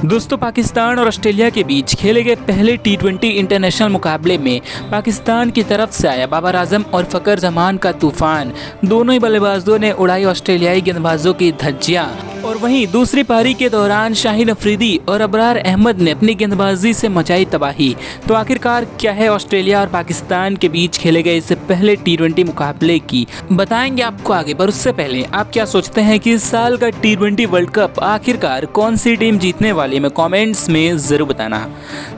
दोस्तों, पाकिस्तान और ऑस्ट्रेलिया के बीच खेले गए पहले टी20 इंटरनेशनल मुकाबले में पाकिस्तान की तरफ से आया बाबर आजम और फ़खर जमान का तूफान। दोनों ही बल्लेबाजों ने उड़ाई ऑस्ट्रेलियाई गेंदबाजों की धज्जियां। और वहीं दूसरी पारी के दौरान शाहीन अफरीदी और अबरार अहमद ने अपनी गेंदबाजी से मचाई तबाही। तो आखिरकार क्या है ऑस्ट्रेलिया और पाकिस्तान के बीच खेले गए इससे पहले टी20 मुकाबले की बताएंगे आपको आगे। पर उससे पहले आप क्या सोचते हैं कि इस साल का टी20 वर्ल्ड कप आखिरकार कौन सी टीम जीतने वाली है? कमेंट्स में ज़रूर बताना।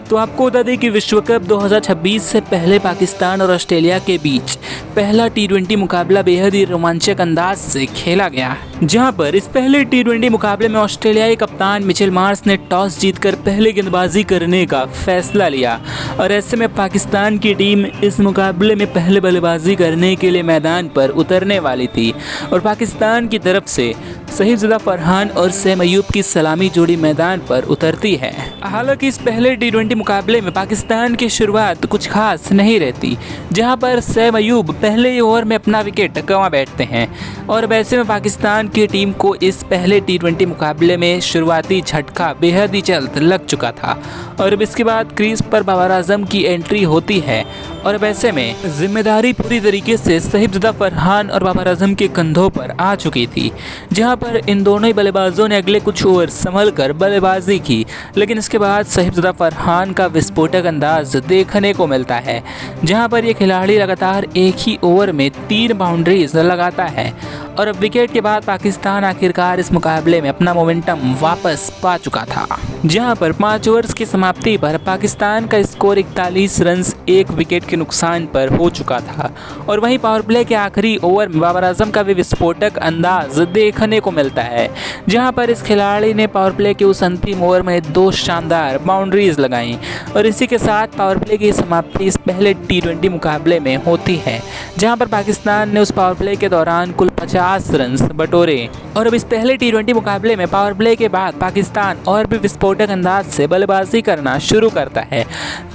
तो आपको बता दें कि विश्व कप 2026 से पहले पाकिस्तान और ऑस्ट्रेलिया के बीच पहला टी20 मुकाबला बेहद ही रोमांचक अंदाज से खेला गया, जहां पर इस पहले टी20 मुकाबले में ऑस्ट्रेलियाई कप्तान मिचेल मार्श ने टॉस जीतकर पहले गेंदबाजी करने का फैसला लिया। और ऐसे में पाकिस्तान की टीम इस मुकाबले में पहले बल्लेबाजी करने के लिए मैदान पर उतरने वाली थी और पाकिस्तान की तरफ से शहीज़ादा फरहान और सैम अयूब की सलामी जोड़ी मैदान पर उतरती है। हालांकि इस पहले टी20 मुकाबले में पाकिस्तान की शुरुआत कुछ खास नहीं रहती, जहां पर सैम अयूब पहले ही ओवर में अपना विकेट गंवा बैठते हैं। और वैसे में पाकिस्तान की टीम को इस पहले टी20 मुकाबले में शुरुआती झटका बेहद ही जल्द लग चुका था और अब इसके बाद क्रीज पर बाबर आजम की एंट्री होती है। और वैसे में जिम्मेदारी पूरी तरीके से शहीज़ादा फरहान और बाबर आजम के कंधों पर आ चुकी थी, जहां पर इन दोनों ही बल्लेबाजों ने अगले कुछ ओवर संभल कर बल्लेबाजी की। लेकिन इसके बाद शहीज़ादा फरहान का विस्फोटक अंदाज देखने को मिलता है, जहां पर ये खिलाड़ी लगातार एक ही ओवर में 3 बाउंड्रीज लगाता है। और अब विकेट के बाद पाकिस्तान आखिरकार इस मुकाबले में अपना मोमेंटम वापस पा चुका था, जहां पर 5 ओवर्स की समाप्ति पर पाकिस्तान का स्कोर 41 रन 1 विकेट के नुकसान पर हो चुका था। और वहीं पावर प्ले के आखिरी ओवर में बाबर आजम का भी विस्फोटक अंदाज देखने को मिलता है, जहां पर इस खिलाड़ी ने पावर प्ले के उस अंतिम ओवर में 2 शानदार बाउंड्रीज लगाई। और इसी के साथ पावर प्ले की समाप्ति इस पहले टी20 मुकाबले में होती है, जहां पर पाकिस्तान ने उस पावर प्ले के दौरान कुल 50 रन बटोरे। और अब इस पहले टी20 मुकाबले में पावर प्ले के बाद पाकिस्तान और भी विस्फोटक अंदाज से बल्लेबाजी करना शुरू करता है।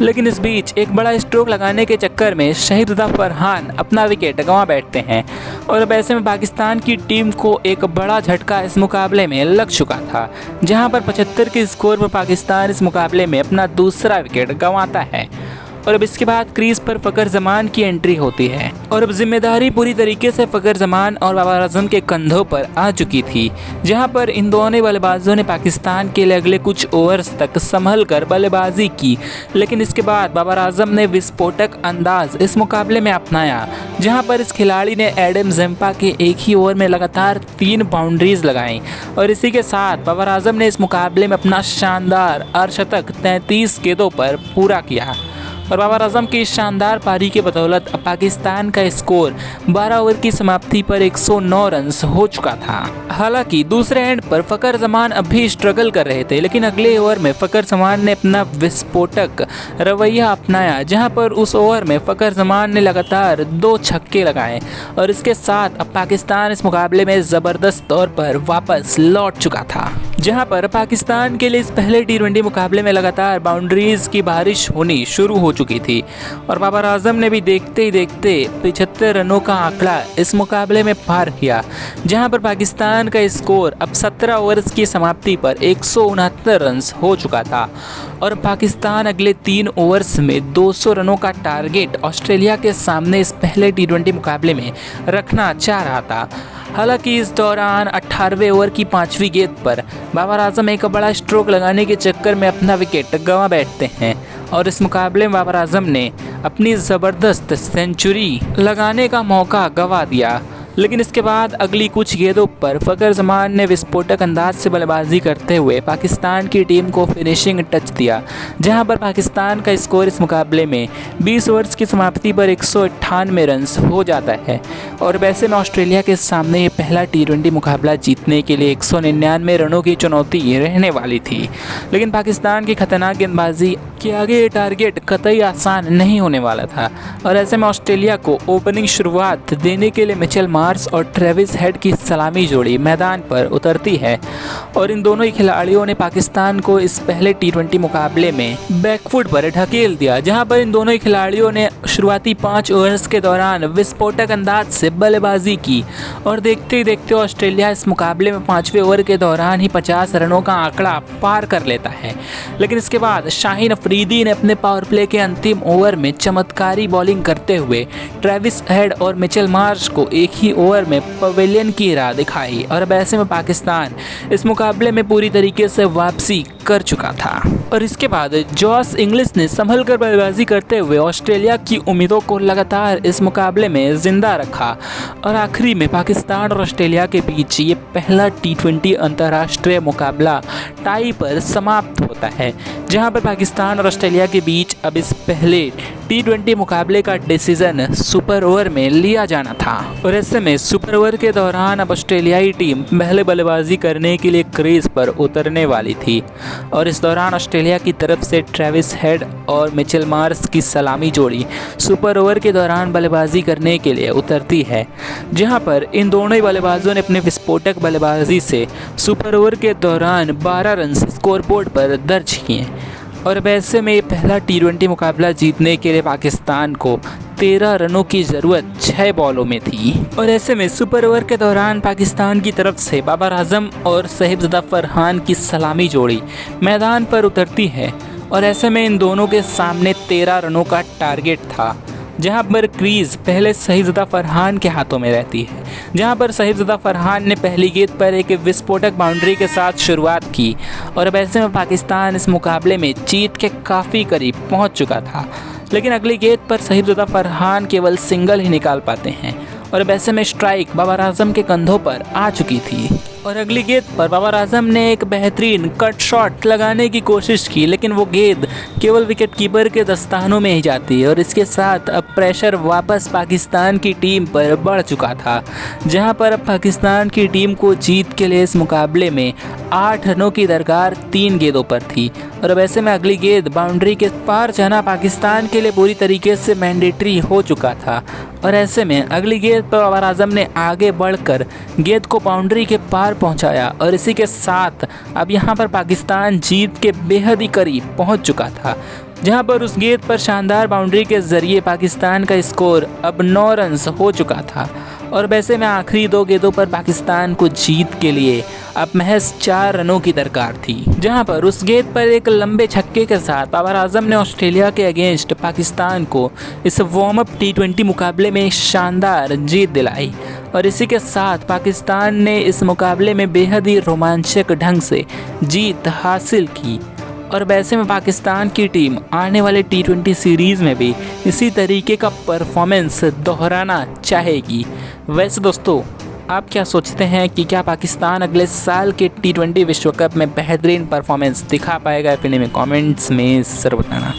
लेकिन इस बीच एक बड़ा स्ट्रोक लगाने के चक्कर में शहीज़ादा फरहान अपना विकेट गंवा बैठते हैं। और अब ऐसे में पाकिस्तान की टीम को एक बड़ा झटका इस मुकाबले में लग चुका था, जहां पर 75 के स्कोर पर पाकिस्तान इस मुकाबले में अपना दूसरा विकेट गंवाता है। और अब इसके बाद क्रीज पर फ़खर जमान की एंट्री होती है और अब जिम्मेदारी पूरी तरीके से फ़खर जमान और बाबर आजम के कंधों पर आ चुकी थी, जहां पर इन दोनों बल्लेबाजों ने पाकिस्तान के लिए अगले कुछ ओवर्स तक संभल कर बल्लेबाजी की। लेकिन इसके बाद बाबर आजम ने विस्फोटक अंदाज इस मुकाबले में अपनाया, जहां पर इस खिलाड़ी ने एडम ज़म्पा के एक ही ओवर में लगातार 3 बाउंड्रीज लगाई। और इसी के साथ बाबर आजम ने इस मुकाबले में अपना शानदार अर्धशतक 33 गेंदों पर पूरा किया। और बाबर आजम की शानदार पारी के बदौलत पाकिस्तान का स्कोर 12 ओवर की समाप्ति पर 109 रन हो चुका था। हालांकि दूसरे एंड पर फ़खर जमान अब भी स्ट्रगल कर रहे थे, लेकिन अगले ओवर में फ़खर जमान ने अपना विस्फोटक रवैया अपनाया, जहां पर उस ओवर में फ़खर जमान ने लगातार 2 छक्के लगाए। और इसके साथ अब पाकिस्तान इस मुकाबले में ज़बरदस्त तौर पर वापस लौट चुका था, जहां पर पाकिस्तान के लिए इस पहले टी20 मुकाबले में लगातार बाउंड्रीज की बारिश होनी शुरू हो चुकी थी। और बाबर आजम ने भी देखते ही देखते 75 रनों का आंकड़ा इस मुकाबले में पार किया, जहां पर पाकिस्तान का स्कोर अब 17 ओवर्स की समाप्ति पर 169 रन हो चुका था। और पाकिस्तान अगले 3 ओवर्स में 200 रनों का टारगेट ऑस्ट्रेलिया के सामने इस पहले टी20 मुकाबले में रखना चाह रहा था। हालांकि इस दौरान 18वें ओवर की 5वीं गेंद पर बाबर आजम एक बड़ा स्ट्रोक लगाने के चक्कर में अपना विकेट गंवा बैठते हैं। और इस मुकाबले में बाबर आजम ने अपनी ज़बरदस्त सेंचुरी लगाने का मौका गंवा दिया। लेकिन इसके बाद अगली कुछ गेंदों पर फ़खर जमान ने विस्फोटक अंदाज से बल्लेबाजी करते हुए पाकिस्तान की टीम को फिनिशिंग टच दिया, जहां पर पाकिस्तान का स्कोर इस मुकाबले में 20 ओवर्स की समाप्ति पर 198 रन हो जाता है। और वैसे में ऑस्ट्रेलिया के सामने ये पहला टी20 मुकाबला जीतने के लिए 199 रनों की चुनौती रहने वाली थी। लेकिन पाकिस्तान की खतरनाक गेंदबाजी के आगे ये टारगेट कतई आसान नहीं होने वाला था। और ऐसे में ऑस्ट्रेलिया को ओपनिंग शुरुआत देने के लिए मिचेल मार्श मार्श और ट्रेविस हेड की सलामी जोड़ी मैदान पर उतरती है और इन दोनों ही खिलाड़ियों ने पाकिस्तान को इस पहले टी20 मुकाबले में बैकफुट पर ढकेल दिया, जहां पर इन दोनों ही खिलाड़ियों ने शुरुआती 5 ओवर्स के दौरान विस्फोटक अंदाज से बल्लेबाजी की और देखते ही देखते ऑस्ट्रेलिया इस मुकाबले में 5वें ओवर के दौरान ही 50 रनों का आंकड़ा पार कर लेता है। लेकिन इसके बाद शाहीन अफरीदी ने अपने पावर प्ले के अंतिम ओवर में चमत्कारी बॉलिंग करते हुए ट्रेविस हेड और मिचेल मार्श को एक ही ओवर में पवेलियन की राह दिखाई और अब ऐसे में पाकिस्तान इस मुकाबले में पूरी तरीके से वापसी कर चुका था। और इसके बाद जॉस इंग्लिश ने संभल कर बल्लेबाजी करते हुए ऑस्ट्रेलिया की उम्मीदों को लगातार इस मुकाबले में जिंदा रखा और आखिरी में पाकिस्तान और ऑस्ट्रेलिया के बीच ये पहला टी20 अंतर्राष्ट्रीय मुकाबला टाई पर समाप्त होता है, जहां पर पाकिस्तान और ऑस्ट्रेलिया के बीच अब इस पहले टी20 मुकाबले का डिसीजन सुपर ओवर में लिया जाना था। और ऐसे में सुपर ओवर के दौरान अब ऑस्ट्रेलियाई टीम पहले बल्लेबाजी करने के लिए क्रीज पर उतरने वाली थी और इस दौरान ऑस्ट्रेलिया की तरफ से ट्रेविस हेड और मिचेल मार्श की सलामी जोड़ी सुपर ओवर के दौरान बल्लेबाजी करने के लिए उतरती है, जहां पर इन दोनों ही बल्लेबाजों ने अपने विस्फोटक बल्लेबाजी से सुपर ओवर के दौरान 12 रन स्कोर बोर्ड पर दर्ज किए और वैसे में ये पहला टी20 मुकाबला जीतने के लिए पाकिस्तान को 13 रनों की ज़रूरत 6 बॉलों में थी। और ऐसे में सुपर ओवर के दौरान पाकिस्तान की तरफ से बाबर आजम और साहिबजादा फरहान की सलामी जोड़ी मैदान पर उतरती है और ऐसे में इन दोनों के सामने 13 रनों का टारगेट था, जहां पर क्रीज पहले साहिबजादा फरहान के हाथों में रहती है, जहां पर साहिबजादा फरहान ने पहली गेंद पर एक विस्फोटक बाउंड्री के साथ शुरुआत की और अब ऐसे में पाकिस्तान इस मुकाबले में जीत के काफ़ी करीब पहुंच चुका था। लेकिन अगली गेंद पर साहिबजादा फरहान केवल सिंगल ही निकाल पाते हैं और अब ऐसे में स्ट्राइक बाबर आजम के कंधों पर आ चुकी थी और अगली गेंद पर बाबर आजम ने एक बेहतरीन कट शॉट लगाने की कोशिश की, लेकिन वो गेंद केवल विकेट कीपर के दस्तानों में ही जाती है और इसके साथ अब प्रेशर वापस पाकिस्तान की टीम पर बढ़ चुका था, जहां पर अब पाकिस्तान की टीम को जीत के लिए इस मुकाबले में 8 रनों की दरकार 3 गेंदों पर थी और अब ऐसे में अगली गेंद बाउंड्री के पार जाना पाकिस्तान के लिए पूरी तरीके से मैंडेटरी हो चुका था और ऐसे में अगली गेंद पर बाबर आजम ने आगे बढ़कर गेंद को बाउंड्री के पार पहुंचाया और इसी के साथ अब यहां पर पाकिस्तान जीत के बेहद ही करीब पहुंच चुका था, जहां पर उस गेंद पर शानदार बाउंड्री के जरिए पाकिस्तान का स्कोर अब 9 रन हो चुका था और वैसे में आखिरी 2 गेंदों पर पाकिस्तान को जीत के लिए अब महज 4 रनों की दरकार थी, जहां पर उस गेंद पर एक लंबे छक्के के साथ बाबर आजम ने ऑस्ट्रेलिया के अगेंस्ट पाकिस्तान को इस वार्म अप टी20 मुकाबले में शानदार जीत दिलाई और इसी के साथ पाकिस्तान ने इस मुकाबले में बेहद ही रोमांचक ढंग से जीत हासिल की और वैसे में पाकिस्तान की टीम आने वाले टी20 सीरीज़ में भी इसी तरीके का परफॉर्मेंस दोहराना चाहेगी। वैसे दोस्तों, आप क्या सोचते हैं कि क्या पाकिस्तान अगले साल के टी20 विश्व कप में बेहतरीन परफॉर्मेंस दिखा पाएगा? अपने में कमेंट्स में ज़रूर बताना।